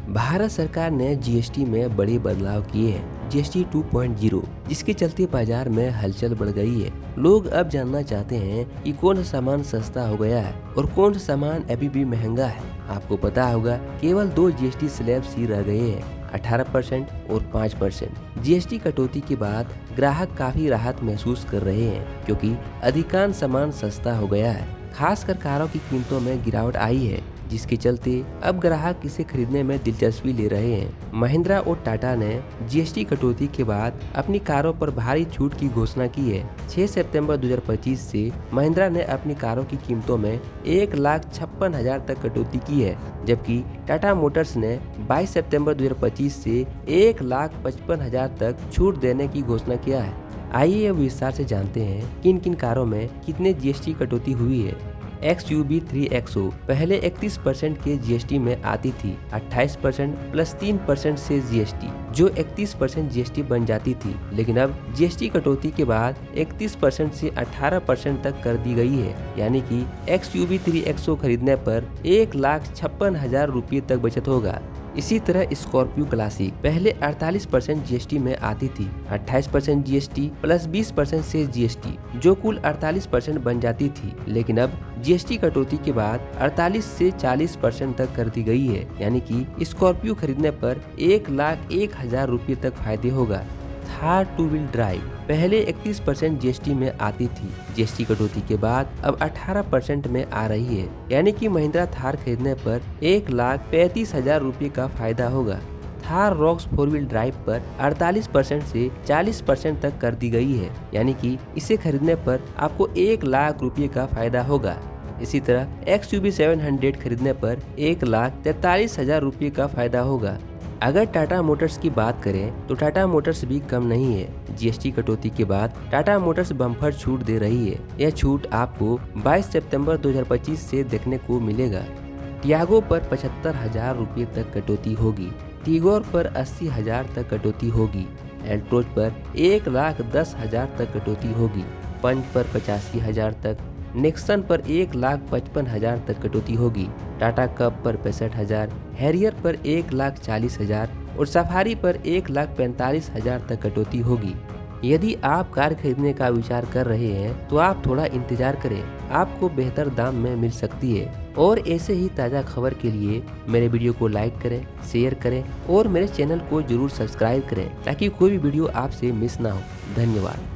भारत सरकार ने जीएसटी में बड़े बदलाव किए हैं, जीएसटी 2.0, जिसके चलते बाजार में हलचल बढ़ गई है। लोग अब जानना चाहते हैं कि कौन सा सामान सस्ता हो गया है और कौन सा सामान अभी भी महंगा है। आपको पता होगा केवल 2 जीएसटी स्लैब्स ही रह गए हैं, 18% और 5%। जीएसटी कटौती के बाद ग्राहक काफी राहत महसूस कर रहे हैं क्योंकि अधिकांश सामान सस्ता हो गया है। खासकर कारों की कीमतों में गिरावट आई है, जिसके चलते अब ग्राहक इसे खरीदने में दिलचस्पी ले रहे हैं। महिंद्रा और टाटा ने जीएसटी कटौती के बाद अपनी कारों पर भारी छूट की घोषणा की है। 6 सितंबर 2025 से महिंद्रा ने अपनी कारों की कीमतों में 1,56,000 तक कटौती की है, जबकि टाटा मोटर्स ने 22 सितंबर 2025 से 1,55,000 तक छूट देने की घोषणा किया है। आइए अब विस्तार से जानते हैं किन किन कारों में कितने जीएसटी कटौती हुई है। XUV 3XO पहले 31% के जीएसटी में आती थी, 28% प्लस 3% से जीएसटी, जो 31% जीएसटी बन जाती थी, लेकिन अब जीएसटी कटौती के बाद 31% से 18% तक कर दी गई है। यानी कि XUV 3XO खरीदने पर 1,56,000 रुपये तक बचत होगा। इसी तरह स्कॉर्पियो क्लासिक पहले 48% जीएसटी में आती थी, 28% जीएसटी प्लस 20% से जीएसटी, जो कुल 48% बन जाती थी, लेकिन अब जीएसटी कटौती के बाद 48 से 40% तक कर दी गई है। यानी कि स्कॉर्पियो खरीदने पर 1,01,000 रुपये तक फायदे होगा। थार 2 व्हील ड्राइव पहले 31% जीएसटी में आती थी, जीएसटी कटौती के बाद अब 18% में आ रही है। यानी कि महिंद्रा थार खरीदने पर 1,35,000 रुपये का फायदा होगा। थार रॉक्स 4 व्हील ड्राइव पर 48% से 40% तक कर दी गई है, यानी कि इसे खरीदने पर आपको 1,00,000 रुपये का फायदा होगा। इसी तरह XUV 700 खरीदने पर 1,43,000 रुपये का फायदा होगा। अगर टाटा मोटर्स की बात करें तो टाटा मोटर्स भी कम नहीं है। जीएसटी कटौती के बाद टाटा मोटर्स बम्पर छूट दे रही है। यह छूट आपको 22 सितंबर 2025 से देखने को मिलेगा। टियागो पर 75,000 रुपये तक कटौती होगी, टिगोर पर 80,000 तक कटौती होगी, एल्ट्रोज पर 1,10,000 तक कटौती होगी, पंच पर 85,000 तक, नेक्सन पर 1,55,000 तक कटौती होगी, टाटा कप पर 65,000, हैरियर पर 1,40,000 और सफारी पर 1,45,000 तक कटौती होगी। यदि आप कार खरीदने का विचार कर रहे हैं तो आप थोड़ा इंतजार करें, आपको बेहतर दाम में मिल सकती है। और ऐसे ही ताज़ा खबर के लिए मेरे वीडियो को लाइक करें, शेयर करें और मेरे चैनल को जरूर सब्सक्राइब करें ताकि कोई भी वीडियो आपसे मिस ना हो। धन्यवाद।